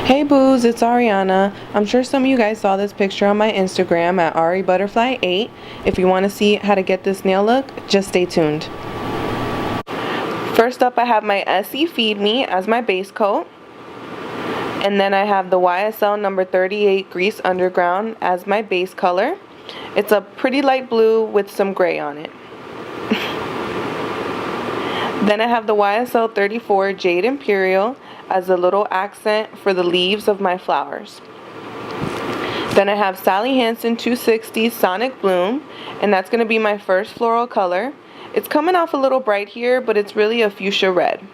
Hey boos, it's Ariana. I'm sure some of you guys saw this picture on my Instagram at AriButterfly8. If you want to see how to get this nail look, just stay tuned. First up, I have my Essie Feed Me as my base coat. And then I have the YSL number 38 Gris Underground as my base color. It's a pretty light blue with some gray on it. Then I have the YSL 34 Jade Imperial as a little accent for the leaves of my flowers. Then I have Sally Hansen 260 Sonic Bloom, and that's going to be my first floral color. It's coming off a little bright here, but it's really a fuchsia red.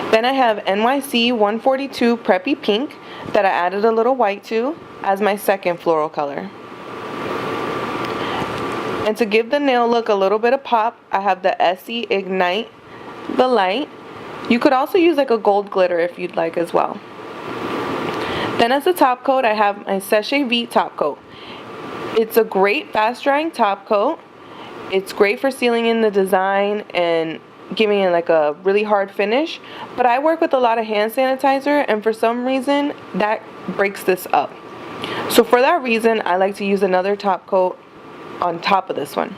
Then I have NYC 142 Preppy Pink that I added a little white to as my second floral color. And to give the nail look a little bit of pop, I have the Essie Ignite the Light. You could also use like a gold glitter if you'd like as well. Then as a top coat, I have my SECHE VITE top coat. It's a great fast drying top coat. It's great for sealing in the design and giving it like a really hard finish. But I work with a lot of hand sanitizer, and for some reason that breaks this up. So for that reason, I like to use another top coat on top of this one.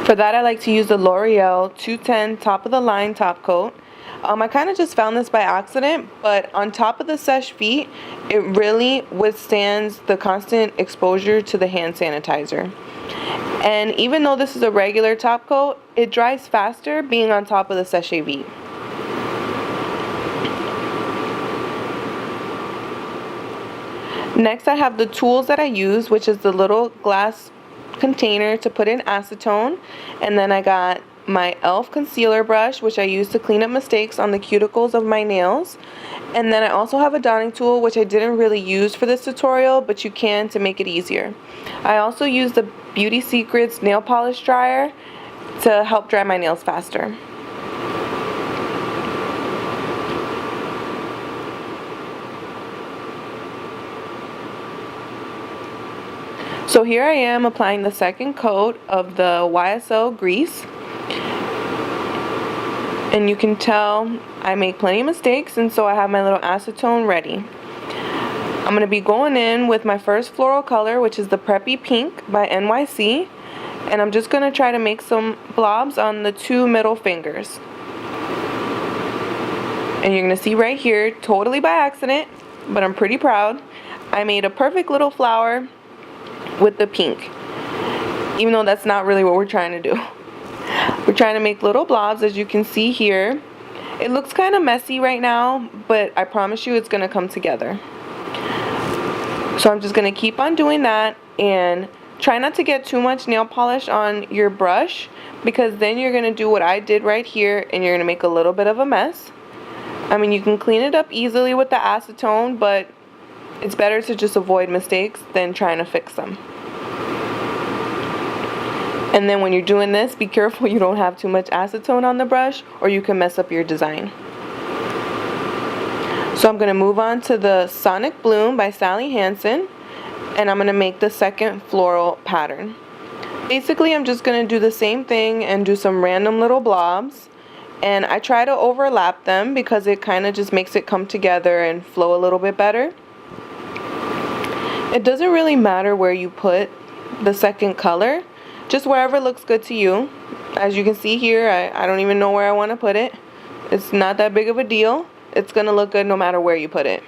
For that, I like to use the Loreal 210 top of the line top coat. I kind of just found this by accident, but on top of the SECHE VITE, it really withstands the constant exposure to the hand sanitizer. And even though this is a regular top coat, it dries faster being on top of the SECHE VITE. Next, I have the tools that I use, which is the little glass container to put in acetone, and then I got my E.l.f. concealer brush, which I use to clean up mistakes on the cuticles of my nails. And then I also have a dotting tool, which I didn't really use for this tutorial, but you can to make it easier. I also use the Beauty Secrets nail polish dryer to help dry my nails faster. So here I am applying the second coat of the YSL grease, and you can tell I make plenty of mistakes, and so I have my little acetone ready. I'm going to be going in with my first floral color, which is the Preppy Pink by NYC, and I'm just going to try to make some blobs on the two middle fingers. And you're going to see right here, totally by accident, but I'm pretty proud, I made a perfect little flower with the pink, even though that's not really what we're trying to do. We're trying to make little blobs, as you can see here. It looks kind of messy right now, but I promise you it's going to come together. So I'm just going to keep on doing that, and try not to get too much nail polish on your brush, because then you're going to do what I did right here and you're going to make a little bit of a mess. I mean, you can clean it up easily with the acetone, but it's better to just avoid mistakes than trying to fix them. And then when you're doing this, be careful you don't have too much acetone on the brush, or you can mess up your design. So I'm going to move on to the Sonic Bloom by Sally Hansen, and I'm going to make the second floral pattern. Basically, I'm just going to do the same thing and do some random little blobs. And I try to overlap them because it kind of just makes it come together and flow a little bit better. It doesn't really matter where you put the second color, just wherever looks good to you. As you can see here, I don't even know where I want to put it. It's not that big of a deal. It's going to look good no matter where you put it.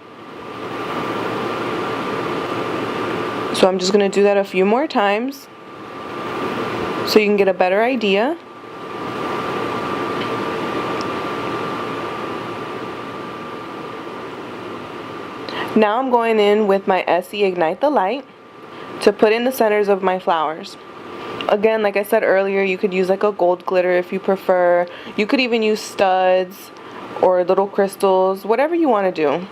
So I'm just going to do that a few more times so you can get a better idea. Now I'm going in with my Essie Ignite the Light to put in the centers of my flowers. Again, like I said earlier, you could use like a gold glitter if you prefer. You could even use studs or little crystals, whatever you want to do.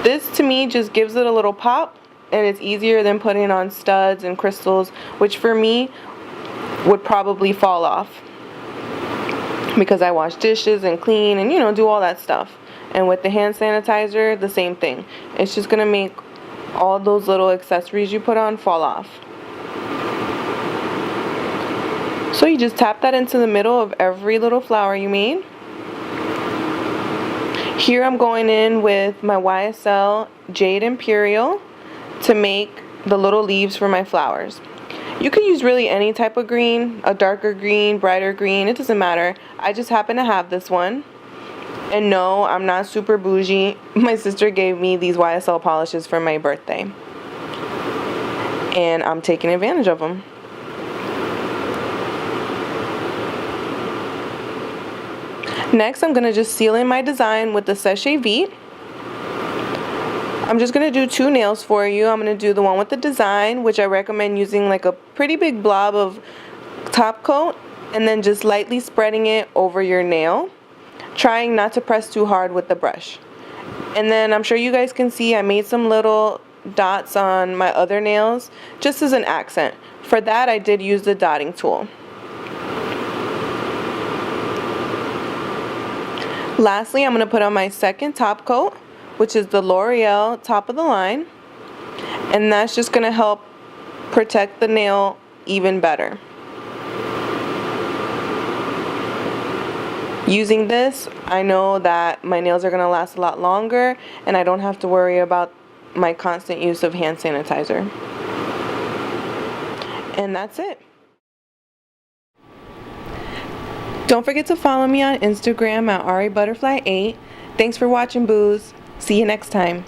This to me just gives it a little pop, and it's easier than putting on studs and crystals, which for me would probably fall off because I wash dishes and clean and, you know, do all that stuff. And with the hand sanitizer, the same thing. It's just going to make all those little accessories you put on fall off. So you just tap that into the middle of every little flower you made. Here I'm going in with my YSL Jade Imperial to make the little leaves for my flowers. You can use really any type of green, a darker green, brighter green, it doesn't matter. I just happen to have this one. And no, I'm not super bougie. My sister gave me these YSL polishes for my birthday. And I'm taking advantage of them. Next, I'm going to just seal in my design with the SECHE VITE. I'm just going to do 2 nails for you. I'm going to do the one with the design, which I recommend using like a pretty big blob of top coat, and then just lightly spreading it over your nail, trying not to press too hard with the brush. And then I'm sure you guys can see I made some little dots on my other nails just as an accent. For that, I did use the dotting tool. Lastly, I'm going to put on my second top coat, which is the Loreal top of the line, and that's just going to help protect the nail even better. Using this, I know that my nails are going to last a lot longer, and I don't have to worry about my constant use of hand sanitizer. And that's it. Don't forget to follow me on Instagram at AriButterfly8. Thanks for watching, boos. See you next time.